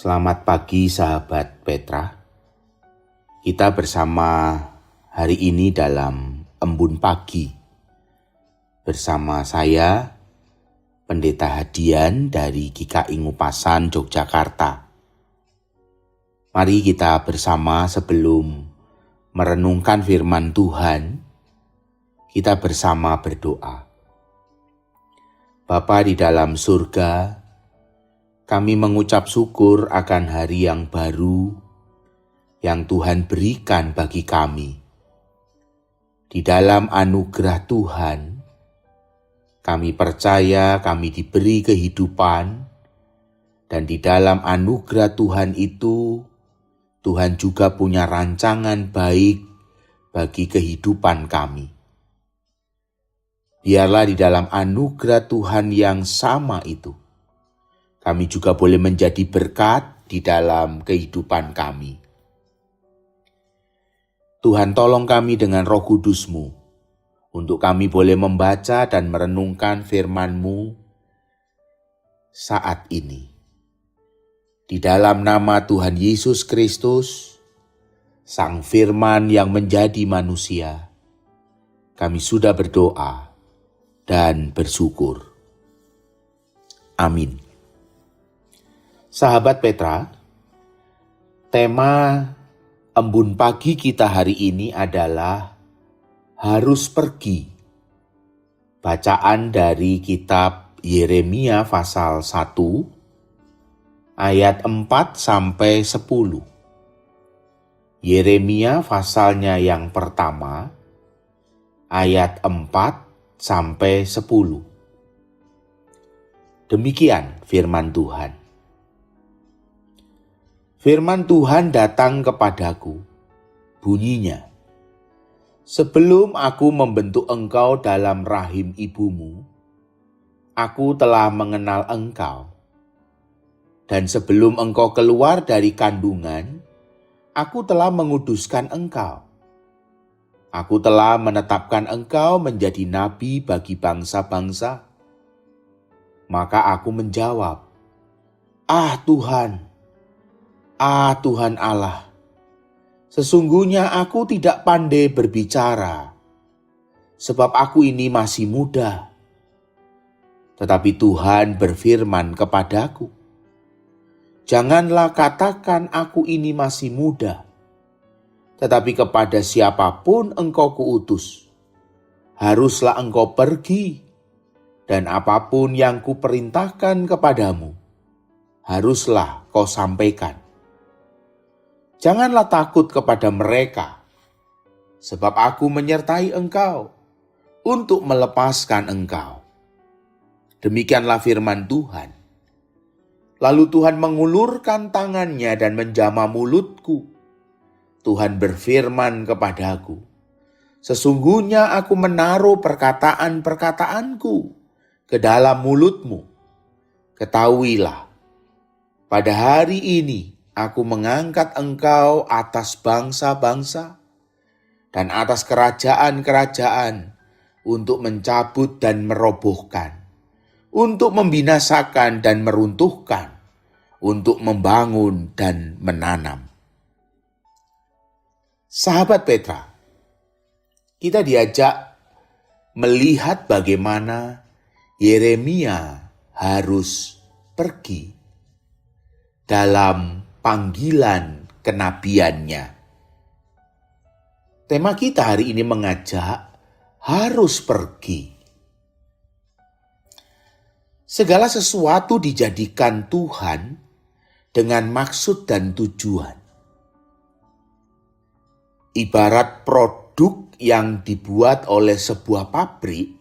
Selamat pagi sahabat Petra. Kita bersama hari ini dalam Embun Pagi. Bersama saya, Pendeta Hadian dari GKI Ngupasan, Yogyakarta. Mari kita bersama sebelum merenungkan firman Tuhan, kita bersama berdoa. Bapa di dalam surga, kami mengucap syukur akan hari yang baru yang Tuhan berikan bagi kami. Di dalam anugerah Tuhan, kami percaya kami diberi kehidupan, dan di dalam anugerah Tuhan itu, Tuhan juga punya rancangan baik bagi kehidupan kami. Biarlah di dalam anugerah Tuhan yang sama itu, kami juga boleh menjadi berkat di dalam kehidupan kami. Tuhan, tolong kami dengan Roh Kudus-Mu, untuk kami boleh membaca dan merenungkan firman-Mu saat ini. Di dalam nama Tuhan Yesus Kristus, Sang Firman yang menjadi manusia, kami sudah berdoa dan bersyukur. Amin. Sahabat Petra, tema Embun Pagi kita hari ini adalah harus pergi. Bacaan dari kitab Yeremia pasal 1 ayat 4 sampai 10. Yeremia pasalnya yang pertama ayat 4 sampai 10. Demikian firman Tuhan. Firman Tuhan datang kepadaku, bunyinya, sebelum aku membentuk engkau dalam rahim ibumu, aku telah mengenal engkau. Dan sebelum engkau keluar dari kandungan, aku telah menguduskan engkau. Aku telah menetapkan engkau menjadi nabi bagi bangsa-bangsa. Maka aku menjawab, Tuhan Allah, sesungguhnya aku tidak pandai berbicara, sebab aku ini masih muda. Tetapi Tuhan berfirman kepadaku, janganlah katakan aku ini masih muda, tetapi kepada siapapun engkau kuutus, haruslah engkau pergi, dan apapun yang kuperintahkan kepadamu, haruslah kau sampaikan. Janganlah takut kepada mereka, sebab aku menyertai engkau untuk melepaskan engkau. Demikianlah firman Tuhan. Lalu Tuhan mengulurkan tangannya dan menjamah mulutku. Tuhan berfirman kepadaku, sesungguhnya aku menaruh perkataan-perkataanku ke dalam mulutmu. Ketahuilah, pada hari ini aku mengangkat engkau atas bangsa-bangsa dan atas kerajaan-kerajaan untuk mencabut dan merobohkan, untuk membinasakan dan meruntuhkan, untuk membangun dan menanam. Sahabat Petra, kita diajak melihat bagaimana Yeremia harus pergi dalam panggilan kenabiannya. Tema kita hari ini mengajak harus pergi. Segala sesuatu dijadikan Tuhan dengan maksud dan tujuan. Ibarat produk yang dibuat oleh sebuah pabrik,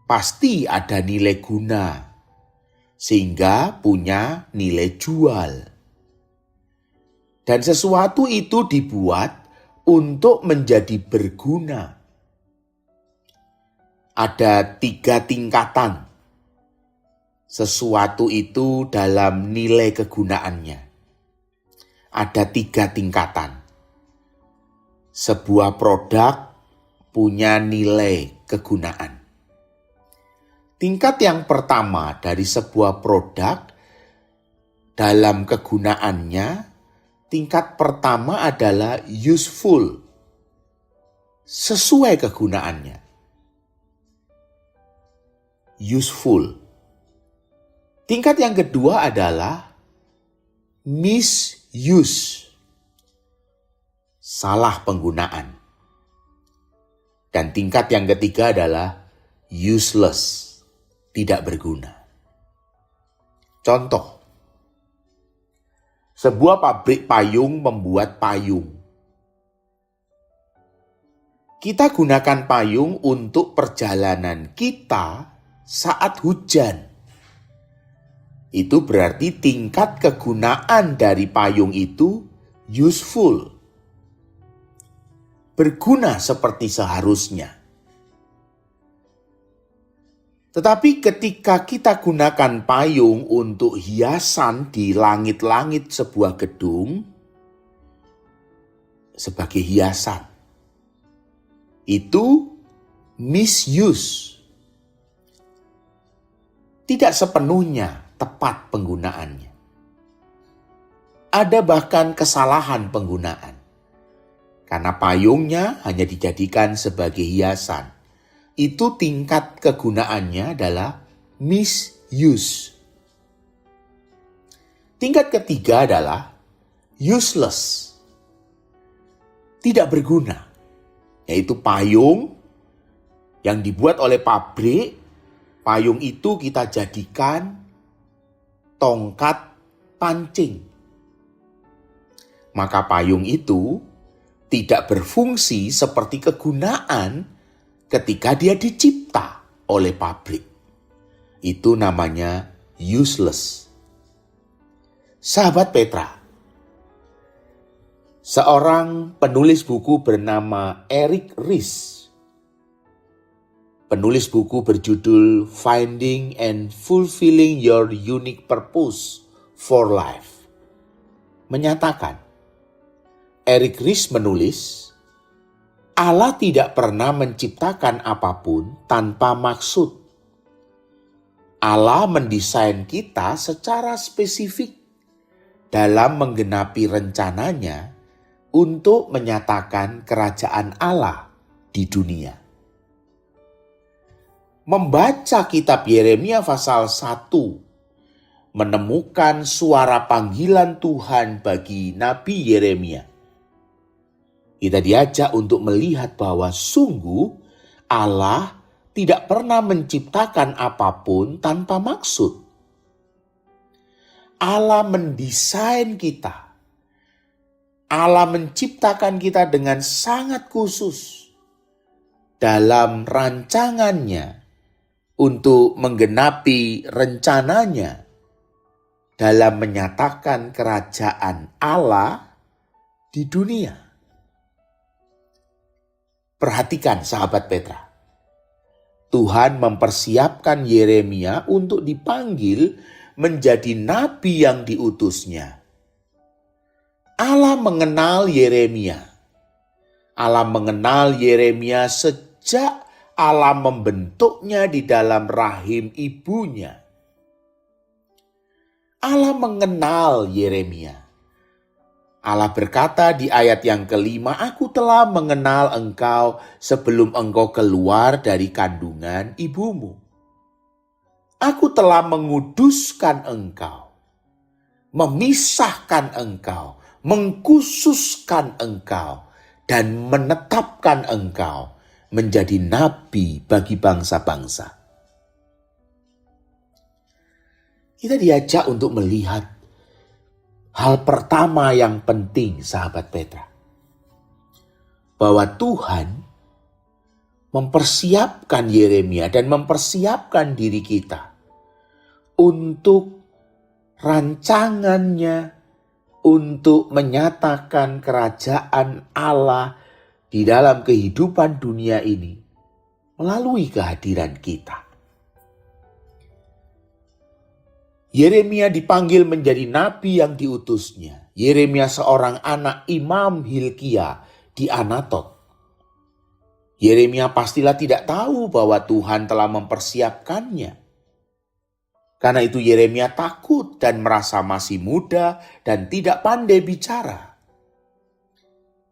pasti ada nilai guna, sehingga punya nilai jual. Dan sesuatu itu dibuat untuk menjadi berguna. Ada 3 tingkatan sesuatu itu dalam nilai kegunaannya. Ada 3 tingkatan. Sebuah produk punya nilai kegunaan. Tingkat yang pertama dari sebuah produk dalam kegunaannya, tingkat pertama adalah useful, sesuai kegunaannya. Useful. Tingkat yang kedua adalah misuse, salah penggunaan. Dan tingkat yang ketiga adalah useless, tidak berguna. Contoh, sebuah pabrik payung membuat payung. Kita gunakan payung untuk perjalanan kita saat hujan. Itu berarti tingkat kegunaan dari payung itu useful, berguna seperti seharusnya. Tetapi ketika kita gunakan payung untuk hiasan di langit-langit sebuah gedung, sebagai hiasan, itu misuse. Tidak sepenuhnya tepat penggunaannya. Ada bahkan kesalahan penggunaan. Karena payungnya hanya dijadikan sebagai hiasan. Itu tingkat kegunaannya adalah misuse. Tingkat ketiga adalah useless, tidak berguna, yaitu payung yang dibuat oleh pabrik. Payung itu kita jadikan tongkat pancing. Maka payung itu tidak berfungsi seperti kegunaan ketika dia dicipta oleh pabrik. Itu namanya useless. Sahabat Petra, seorang penulis buku bernama Eric Ries, penulis buku berjudul Finding and Fulfilling Your Unique Purpose for Life, menyatakan, Eric Ries menulis, Allah tidak pernah menciptakan apapun tanpa maksud. Allah mendesain kita secara spesifik dalam menggenapi rencananya untuk menyatakan kerajaan Allah di dunia. Membaca kitab Yeremia pasal 1 menemukan suara panggilan Tuhan bagi Nabi Yeremia. Kita diajak untuk melihat bahwa sungguh Allah tidak pernah menciptakan apapun tanpa maksud. Allah mendesain kita. Allah menciptakan kita dengan sangat khusus dalam rancangannya untuk menggenapi rencananya dalam menyatakan kerajaan Allah di dunia. Perhatikan sahabat Petra. Tuhan mempersiapkan Yeremia untuk dipanggil menjadi nabi yang diutusnya. Allah mengenal Yeremia. Allah mengenal Yeremia sejak Allah membentuknya di dalam rahim ibunya. Allah mengenal Yeremia. Allah berkata di ayat yang kelima, Aku telah mengenal engkau sebelum engkau keluar dari kandungan ibumu. Aku telah menguduskan engkau, memisahkan engkau, mengkhususkan engkau, dan menetapkan engkau menjadi nabi bagi bangsa-bangsa. Kita diajak untuk melihat hal pertama yang penting, sahabat Petra, bahwa Tuhan mempersiapkan Yeremia dan mempersiapkan diri kita untuk rancangannya, untuk menyatakan kerajaan Allah di dalam kehidupan dunia ini melalui kehadiran kita. Yeremia dipanggil menjadi nabi yang diutusnya. Yeremia seorang anak Imam Hilkia di Anatot. Yeremia pastilah tidak tahu bahwa Tuhan telah mempersiapkannya. Karena itu Yeremia takut dan merasa masih muda dan tidak pandai bicara.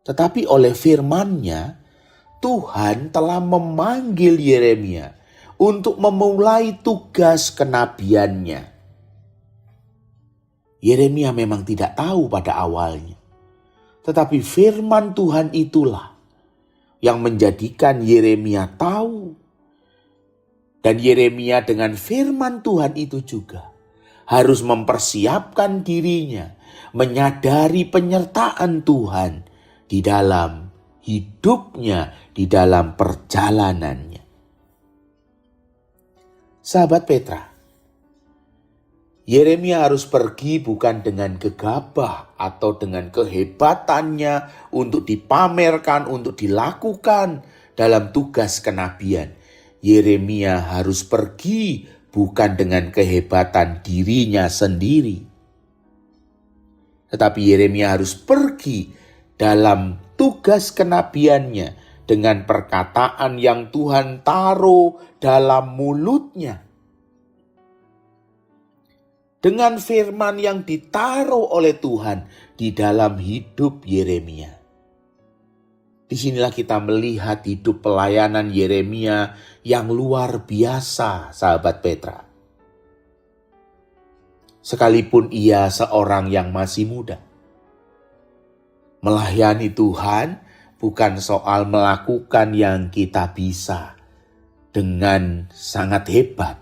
Tetapi oleh firman-Nya, Tuhan telah memanggil Yeremia untuk memulai tugas kenabiannya. Yeremia memang tidak tahu pada awalnya. Tetapi firman Tuhan itulah yang menjadikan Yeremia tahu. Dan Yeremia dengan firman Tuhan itu juga harus mempersiapkan dirinya, menyadari penyertaan Tuhan di dalam hidupnya, di dalam perjalanannya. Sahabat Petra, Yeremia harus pergi bukan dengan gegabah atau dengan kehebatannya untuk dipamerkan, untuk dilakukan dalam tugas kenabian. Yeremia harus pergi bukan dengan kehebatan dirinya sendiri. Tetapi Yeremia harus pergi dalam tugas kenabiannya dengan perkataan yang Tuhan taruh dalam mulutnya. Dengan firman yang ditaruh oleh Tuhan di dalam hidup Yeremia. Disinilah kita melihat hidup pelayanan Yeremia yang luar biasa, sahabat Petra. Sekalipun ia seorang yang masih muda. Melayani Tuhan bukan soal melakukan yang kita bisa dengan sangat hebat.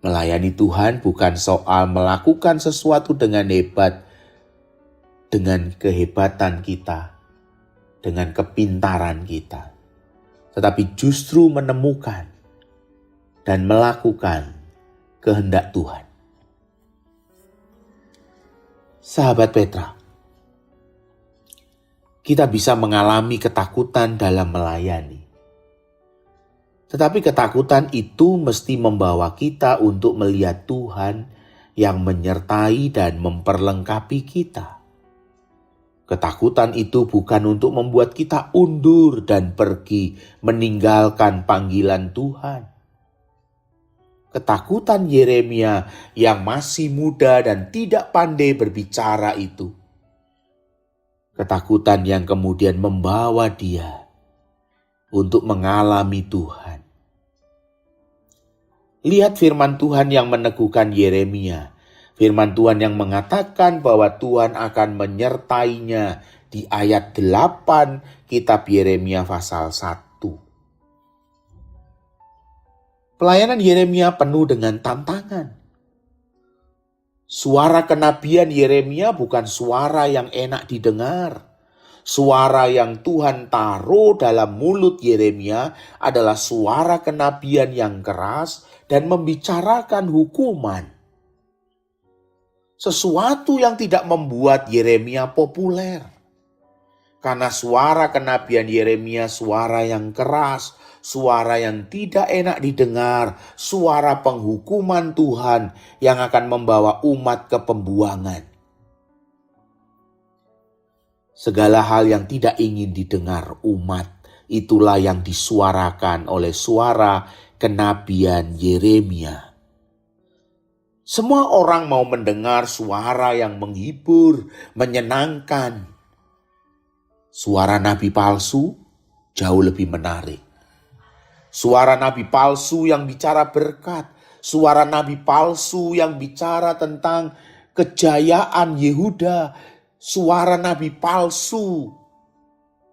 Melayani Tuhan bukan soal melakukan sesuatu dengan hebat, dengan kehebatan kita, dengan kepintaran kita. Tetapi justru menemukan dan melakukan kehendak Tuhan. Sahabat Petra, kita bisa mengalami ketakutan dalam melayani. Tetapi ketakutan itu mesti membawa kita untuk melihat Tuhan yang menyertai dan memperlengkapi kita. Ketakutan itu bukan untuk membuat kita undur dan pergi meninggalkan panggilan Tuhan. Ketakutan Yeremia yang masih muda dan tidak pandai berbicara itu. Ketakutan yang kemudian membawa dia untuk mengalami Tuhan. Lihat firman Tuhan yang meneguhkan Yeremia. Firman Tuhan yang mengatakan bahwa Tuhan akan menyertainya di ayat 8 kitab Yeremia pasal 1. Pelayanan Yeremia penuh dengan tantangan. Suara kenabian Yeremia bukan suara yang enak didengar. Suara yang Tuhan taruh dalam mulut Yeremia adalah suara kenabian yang keras dan membicarakan hukuman. Sesuatu yang tidak membuat Yeremia populer. Karena suara kenabian Yeremia suara yang keras, suara yang tidak enak didengar, suara penghukuman Tuhan yang akan membawa umat ke pembuangan. Segala hal yang tidak ingin didengar umat, itulah yang disuarakan oleh suara kenabian Yeremia. Semua orang mau mendengar suara yang menghibur, menyenangkan. Suara nabi palsu jauh lebih menarik. Suara nabi palsu yang bicara berkat, suara nabi palsu yang bicara tentang kejayaan Yehuda, suara nabi palsu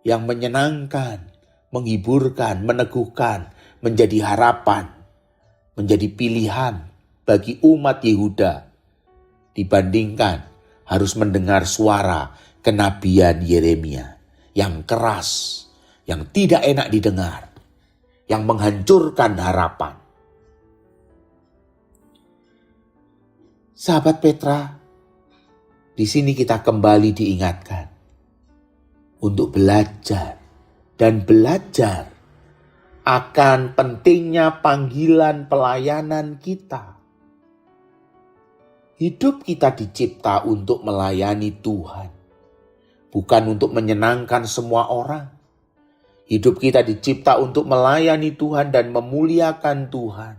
yang menyenangkan, menghiburkan, meneguhkan, menjadi harapan, menjadi pilihan bagi umat Yehuda dibandingkan harus mendengar suara kenabian Yeremia yang keras, yang tidak enak didengar, yang menghancurkan harapan. Sahabat Petra, di sini kita kembali diingatkan untuk belajar dan belajar akan pentingnya panggilan pelayanan kita. Hidup kita dicipta untuk melayani Tuhan, bukan untuk menyenangkan semua orang. Hidup kita dicipta untuk melayani Tuhan dan memuliakan Tuhan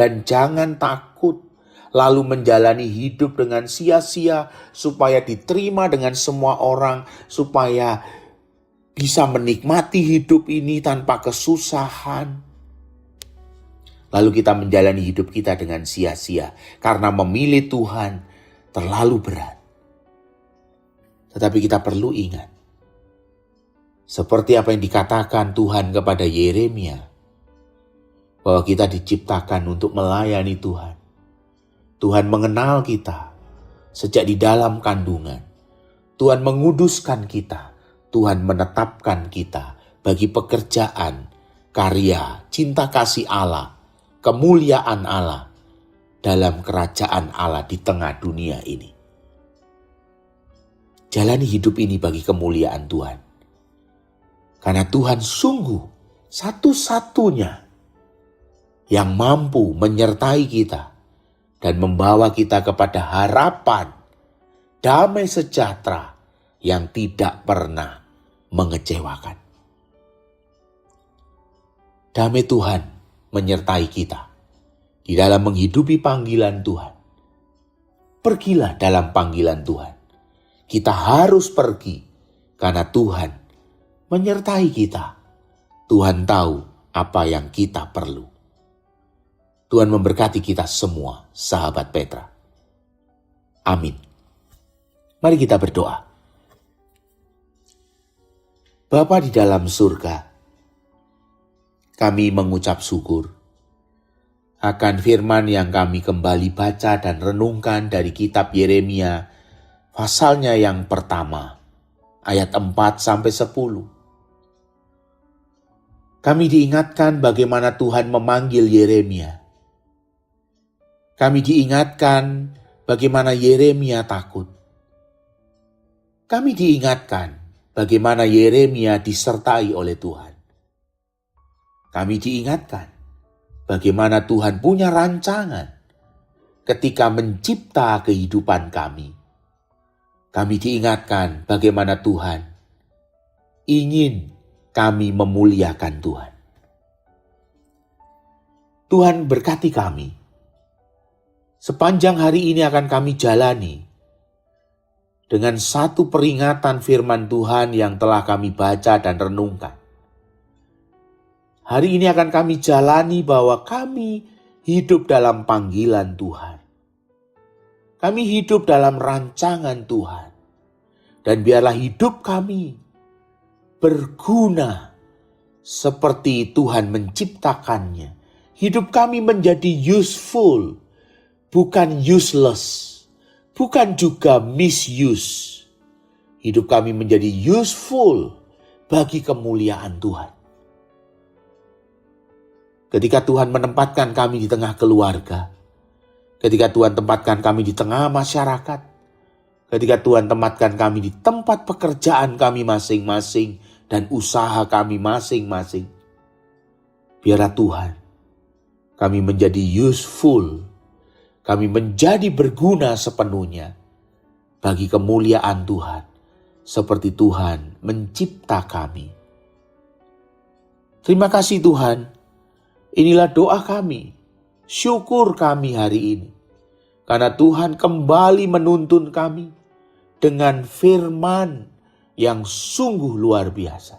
dan jangan takut, lalu menjalani hidup dengan sia-sia supaya diterima dengan semua orang, supaya bisa menikmati hidup ini tanpa kesusahan. Lalu kita menjalani hidup kita dengan sia-sia karena memilih Tuhan terlalu berat. Tetapi kita perlu ingat, seperti apa yang dikatakan Tuhan kepada Yeremia, bahwa kita diciptakan untuk melayani Tuhan. Tuhan mengenal kita sejak di dalam kandungan. Tuhan menguduskan kita. Tuhan menetapkan kita bagi pekerjaan, karya, cinta kasih Allah, kemuliaan Allah dalam kerajaan Allah di tengah dunia ini. Jalani hidup ini bagi kemuliaan Tuhan. Karena Tuhan sungguh satu-satunya yang mampu menyertai kita dan membawa kita kepada harapan damai sejahtera yang tidak pernah mengecewakan. Damai Tuhan menyertai kita di dalam menghidupi panggilan Tuhan. Pergilah dalam panggilan Tuhan. Kita harus pergi karena Tuhan menyertai kita. Tuhan tahu apa yang kita perlu. Tuhan memberkati kita semua, sahabat Petra. Amin. Mari kita berdoa. Bapa di dalam surga, kami mengucap syukur akan firman yang kami kembali baca dan renungkan dari kitab Yeremia, pasalnya yang pertama, ayat 4-10. Kami diingatkan bagaimana Tuhan memanggil Yeremia. Kami diingatkan bagaimana Yeremia takut. Kami diingatkan bagaimana Yeremia disertai oleh Tuhan. Kami diingatkan bagaimana Tuhan punya rancangan ketika mencipta kehidupan kami. Kami diingatkan bagaimana Tuhan ingin kami memuliakan Tuhan. Tuhan berkati kami. Sepanjang hari ini akan kami jalani dengan satu peringatan firman Tuhan yang telah kami baca dan renungkan. Hari ini akan kami jalani bahwa kami hidup dalam panggilan Tuhan. Kami hidup dalam rancangan Tuhan. Dan biarlah hidup kami berguna seperti Tuhan menciptakannya. Hidup kami menjadi useful, bukan useless, bukan juga misuse. Hidup kami menjadi useful bagi kemuliaan Tuhan. Ketika Tuhan menempatkan kami di tengah keluarga, ketika Tuhan tempatkan kami di tengah masyarakat, ketika Tuhan tempatkan kami di tempat pekerjaan kami masing-masing dan usaha kami masing-masing, biarlah Tuhan kami menjadi useful. Kami menjadi berguna sepenuhnya bagi kemuliaan Tuhan, seperti Tuhan mencipta kami. Terima kasih Tuhan, inilah doa kami, syukur kami hari ini. Karena Tuhan kembali menuntun kami dengan firman yang sungguh luar biasa.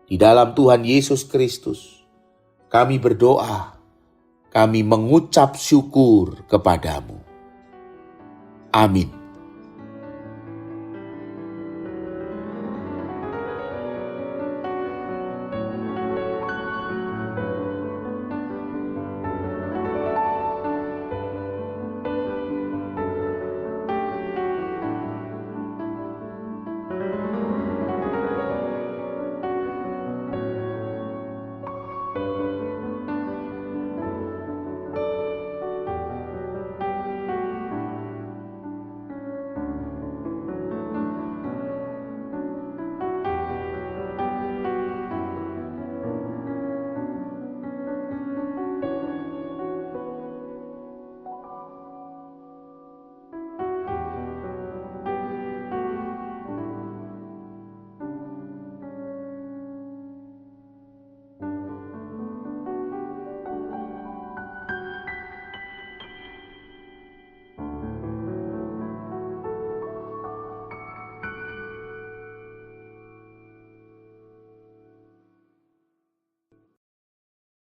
Di dalam Tuhan Yesus Kristus, kami berdoa. Kami mengucap syukur kepadamu. Amin.